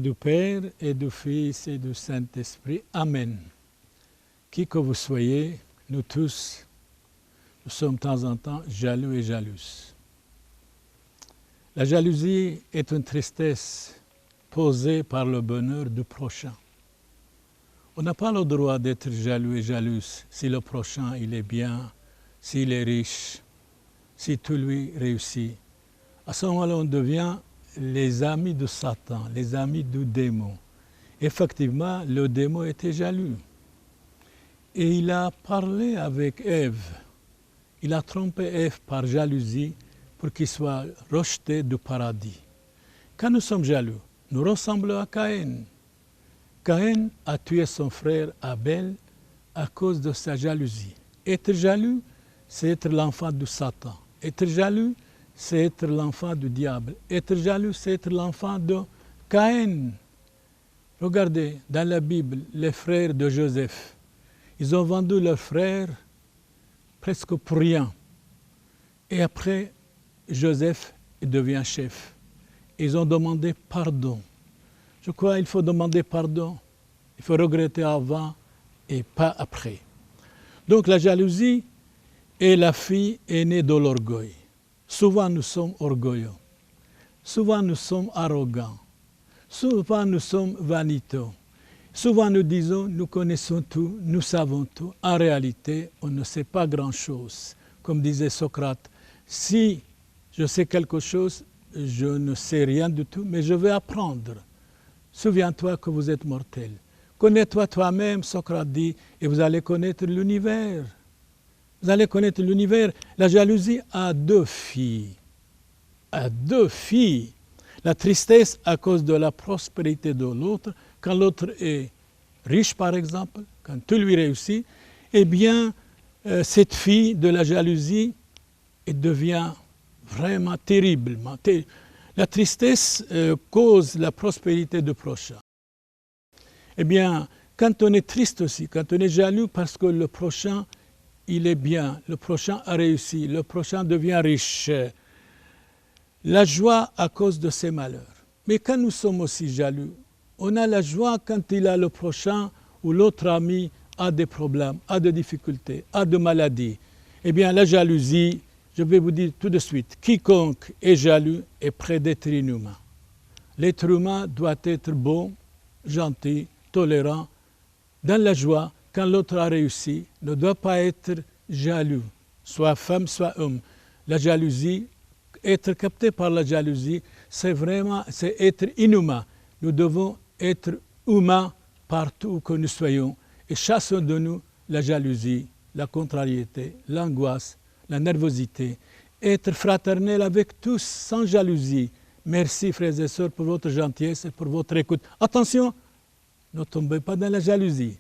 du Père et du Fils et du Saint-Esprit. Amen. Qui que vous soyez, nous tous, nous sommes de temps en temps jaloux et jalouses. La jalousie est une tristesse posée par le bonheur du prochain. On n'a pas le droit d'être jaloux et jalouse si le prochain il est bien, s'il est riche, si tout lui réussit. À ce moment-là, on devient les amis de Satan, les amis du démon. Effectivement, le démon était jaloux. Et il a parlé avec Ève. Il a trompé Ève par jalousie pour qu'il soit rejeté du paradis. Quand nous sommes jaloux, nous ressemblons à Caïn. Caïn a tué son frère Abel à cause de sa jalousie. Être jaloux, c'est être l'enfant de Satan. Être jaloux, c'est être l'enfant du diable. Être jaloux, c'est être l'enfant de Caïn. Regardez, dans la Bible, les frères de Joseph, ils ont vendu leur frère presque pour rien. Et après, Joseph devient chef. Ils ont demandé pardon. Je crois qu'il faut demander pardon. Il faut regretter avant et pas après. Donc la jalousie est la fille aînée de l'orgueil. Souvent nous sommes orgueilleux. Souvent nous sommes arrogants. Souvent nous sommes vaniteux. Souvent nous disons nous connaissons tout, nous savons tout. En réalité, on ne sait pas grand-chose. Comme disait Socrate, si je sais quelque chose, je ne sais rien du tout, mais je vais apprendre. Souviens-toi que vous êtes mortel. Connais-toi toi-même, Socrate dit, et vous allez connaître l'univers. Vous allez connaître l'univers. La jalousie a deux filles. A deux filles. La tristesse à cause de la prospérité de l'autre. Quand l'autre est riche, par exemple, quand tout lui réussit, eh bien, cette fille de la jalousie elle devient vraiment terriblement. La tristesse cause la prospérité du prochain. Eh bien, quand on est triste aussi, quand on est jaloux parce que le prochain, il est bien, le prochain a réussi, le prochain devient riche, la joie à cause de ses malheurs. Mais quand nous sommes aussi jaloux, on a la joie quand il a le prochain ou l'autre ami a des problèmes, a des difficultés, a des maladies. Eh bien, la jalousie, je vais vous dire tout de suite, quiconque est jaloux est près d'être inhumain. L'être humain doit être bon, gentil, tolérant, dans la joie, quand l'autre a réussi, ne doit pas être jaloux, soit femme, soit homme. La jalousie, être capté par la jalousie, c'est être inhumain. Nous devons être humains partout où que nous soyons et chassons de nous la jalousie, la contrariété, l'angoisse, la nervosité. Être fraternel avec tous sans jalousie. Merci frères et sœurs pour votre gentillesse et pour votre écoute. Attention, ne tombez pas dans la jalousie.